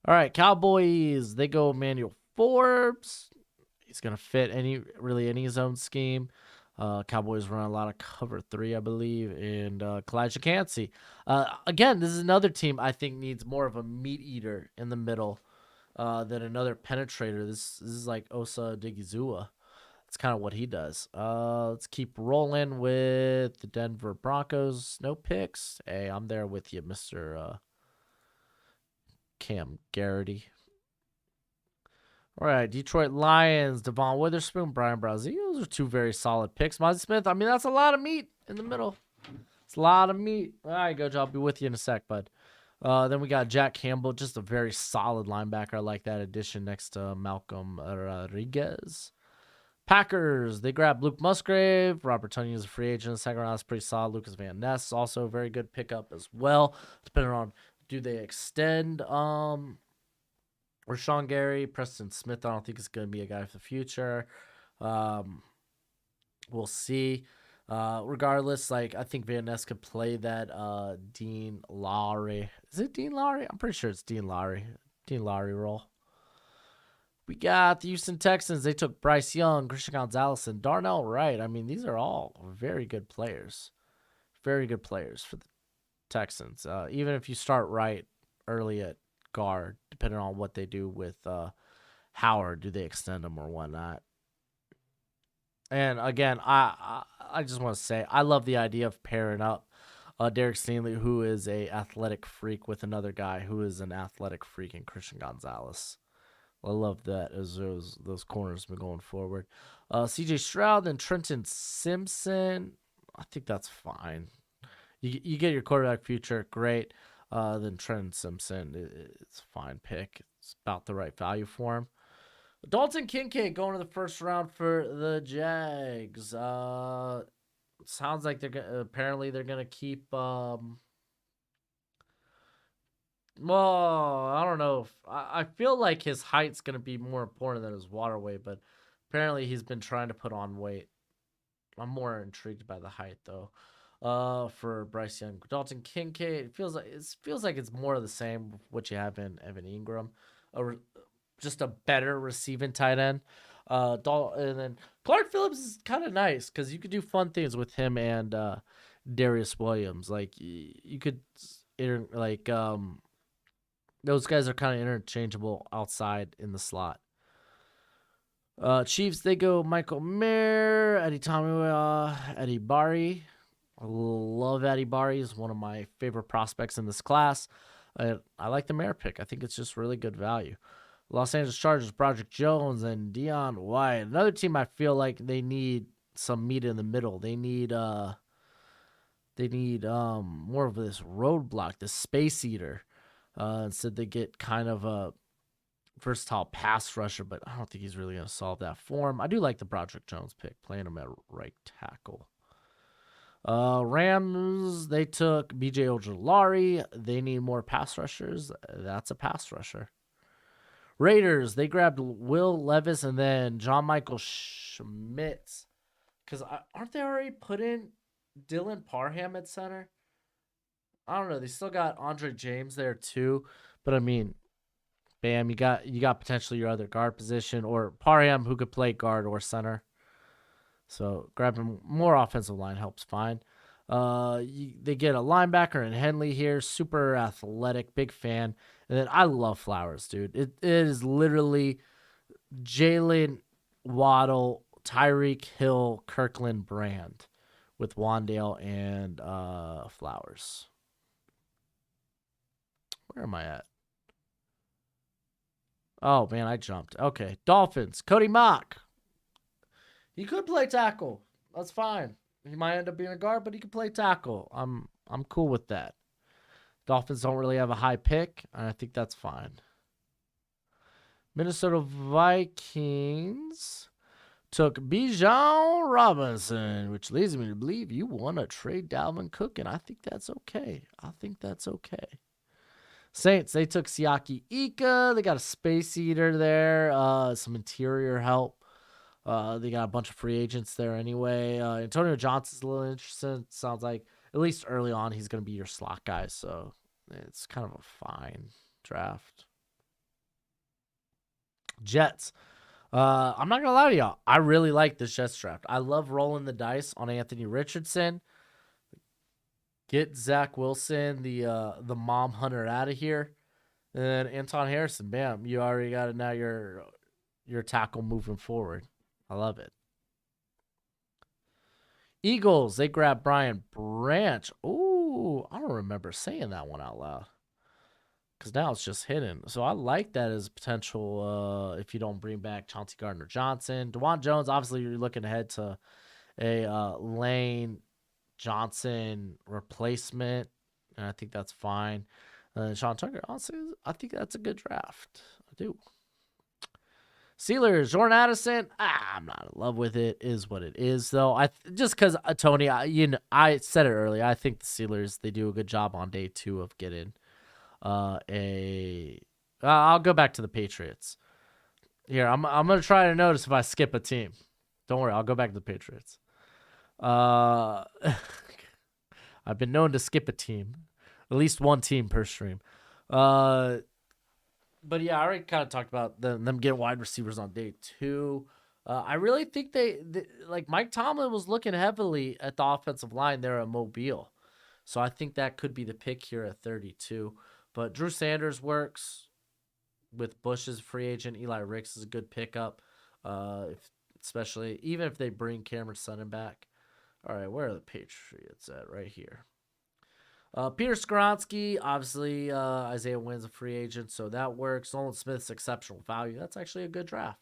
All right, Cowboys. They go Emmanuel Forbes. He's gonna fit any zone scheme. Cowboys run a lot of cover 3, I believe, and Kalijah Cansey. Again, this is another team I think needs more of a meat eater in the middle than another penetrator. This is like Osa Digizua. That's kind of what he does. Let's keep rolling with the Denver Broncos. No picks. Hey, I'm there with you, Mr. Cam Garrity. All right, Detroit Lions, Devon Witherspoon, Brian Brazil. Those are 2 very solid picks. Mozzie Smith, I mean, that's a lot of meat in the middle. It's a lot of meat. All right, Coach, I'll be with you in a sec, bud. Then we got Jack Campbell, just a very solid linebacker. I like that addition next to Malcolm Rodriguez. Packers, they grabbed Luke Musgrave. Robert Tonyan is a free agent in the second round. That's pretty solid. Lucas Van Ness, also a very good pickup as well. Depending on, do they extend Rashawn Gary, Preston Smith? I don't think it's going to be a guy for the future. We'll see. Regardless, I think Van Ness could play that Dean Lowry. Is it Dean Lowry? I'm pretty sure it's Dean Lowry. Dean Lowry role. We got the Houston Texans. They took Bryce Young, Christian Gonzalez, and Darnell Wright. I mean, these are all very good players. Very good players for the Texans. Even if you start Wright early at guard, depending on what they do with Howard, do they extend him or whatnot? And again, I just want to say I love the idea of pairing up Derek Stingley, who is a athletic freak, with another guy who is an athletic freak in Christian Gonzalez. I love that as those corners been going forward. CJ Stroud and Trenton Simpson. I think that's fine. You get your quarterback future, great. Then Trenton Simpson, it's a fine pick. It's about the right value for him. Dalton Kincaid going to the first round for the Jags. Sounds like apparently they're gonna keep. Well, I don't know. I feel like his height's going to be more important than his water weight, but apparently he's been trying to put on weight. I'm more intrigued by the height, though. For Bryce Young, Dalton Kincaid, it feels like it's more of the same with what you have in Evan Ingram, just a better receiving tight end. And then Clark Phillips is kind of nice because you could do fun things with him and Darius Williams. Like you could those guys are kind of interchangeable outside in the slot. Chiefs, they go Michael Mayer, Eddie Bari. I love Eddie Bari. He's one of my favorite prospects in this class. I like the Mayer pick. I think it's just really good value. Los Angeles Chargers, Broderick Jones, and Dion White. Another team I feel like they need some meat in the middle. They need more of this roadblock, this space eater. Instead, they get kind of a versatile pass rusher, but I don't think he's really going to solve that for him. I do like the Broderick Jones pick, playing him at right tackle. Rams, they took BJ Ojolari. They need more pass rushers. That's a pass rusher. Raiders, they grabbed Will Levis and then John Michael Schmitz. Because aren't they already put in Dylan Parham at center? I don't know. They still got Andre James there too. But I mean, Bam, you got potentially your other guard position, or Parham who could play guard or center. So grabbing more offensive line helps fine. They get a linebacker in Henley here, super athletic, big fan. And then I love Flowers, dude. It is literally Jalen Waddle, Tyreek Hill, Kirkland brand with Wandale and Flowers. Where am I at? Oh man, I jumped. Okay, Dolphins. Cody Mock. He could play tackle. That's fine. He might end up being a guard, but he could play tackle. I'm cool with that. Dolphins don't really have a high pick, and I think that's fine. Minnesota Vikings took Bijan Robinson, which leads me to believe you want to trade Dalvin Cook, and I think that's okay. Saints, they took Siaki Ika. They got a space eater there, some interior help. They got a bunch of free agents there anyway. Antonio Johnson's a little interesting. Sounds like, at least early on, he's going to be your slot guy, so it's kind of a fine draft. Jets. I'm not going to lie to y'all. I really like this Jets draft. I love rolling the dice on Anthony Richardson. Get Zach Wilson, the mom hunter, out of here. And then Anton Harrison, bam. You already got it now. Your tackle moving forward. I love it. Eagles, they grab Brian Branch. Ooh, I don't remember saying that one out loud. Because now it's just hidden. So I like that as potential if you don't bring back Chauncey Gardner-Johnson. DeJuan Jones, obviously you're looking ahead to a Lane Johnson replacement. And I think that's fine. Sean Tucker, honestly, I think that's a good draft. I do. Steelers, Jordan Addison. I'm not in love with it. Is what it is, though. Just because Tony, I said it earlier. I think the Steelers, they do a good job on day 2 of getting I'll go back to the Patriots. Here, I'm gonna try to notice if I skip a team. Don't worry, I'll go back to the Patriots. I've been known to skip a team, at least one team per stream. But yeah, I already kind of talked about them getting wide receivers on day 2. I really think they like Mike Tomlin was looking heavily at the offensive line there at Mobile. So I think that could be the pick here at 32. But Drew Sanders works with Bush as a free agent. Eli Ricks is a good pickup, especially even if they bring Cameron Sutton back. All right, where are the Patriots at? Right here. Peter Skoronski, obviously Isaiah Wynn's a free agent, so that works. Nolan Smith's exceptional value. That's actually a good draft.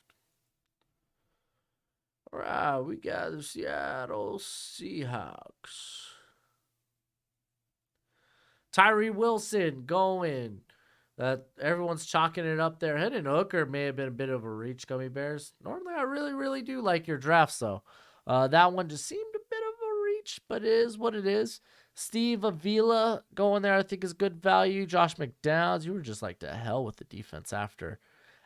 All right, we got the Seattle Seahawks. Tyree Wilson going. That everyone's chalking it up there. Hendon Hooker may have been a bit of a reach, Gummy Bears. Normally, I really, really do like your drafts, though. That one just seemed a bit of a reach, but it is what it is. Steve Avila going there, I think, is good value. Josh McDowns, you were just like, to hell with the defense after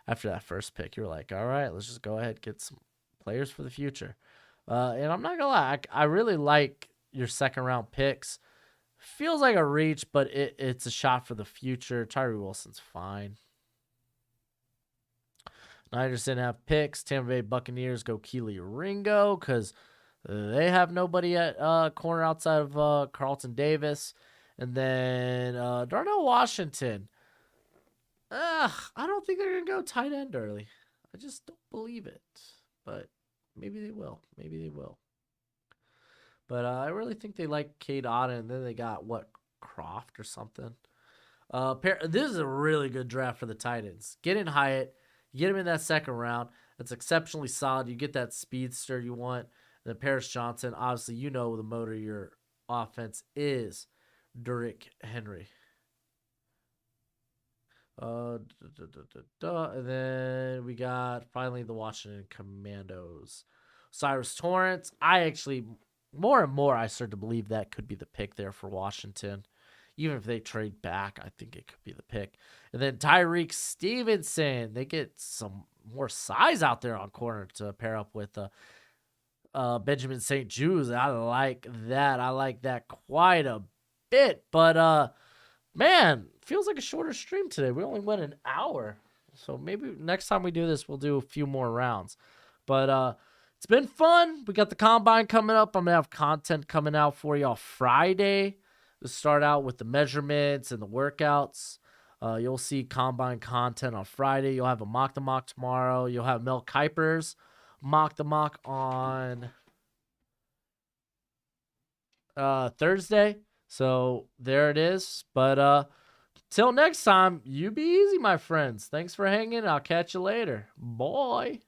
that first pick. You were like, all right, let's just go ahead and get some players for the future. And I'm not going to lie, I really like your second-round picks. Feels like a reach, but it's a shot for the future. Tyree Wilson's fine. Niners didn't have picks. Tampa Bay Buccaneers go Keely Ringo because they have nobody at corner outside of Carlton Davis. And then Darnell Washington. I don't think they're going to go tight end early. I just don't believe it. But maybe they will. But I really think they like Cade Otton, and then they got, Croft or something. This is a really good draft for the Titans. Get in Hyatt. You get him in that second round. It's exceptionally solid. You get that speedster you want. And then Paris Johnson, obviously, you know the motor of your offense is Derrick Henry. And then we got, finally, the Washington Commandos. Cyrus Torrance. More and more, I start to believe that could be the pick there for Washington. Even if they trade back, I think it could be the pick. And then Tyreek Stevenson. They get some more size out there on corner to pair up with Benjamin St. Jude. I like that. I like that quite a bit. But, man, feels like a shorter stream today. We only went an hour. So maybe next time we do this, we'll do a few more rounds. But it's been fun. We got the combine coming up. I'm gonna have content coming out for y'all Friday to start out with the measurements and the workouts. You'll see combine content on Friday. You'll have a mock the mock tomorrow. You'll have Mel Kiper's mock the mock on Thursday. So there it is. But till next time, you be easy, my friends. Thanks for hanging. I'll catch you later. Bye.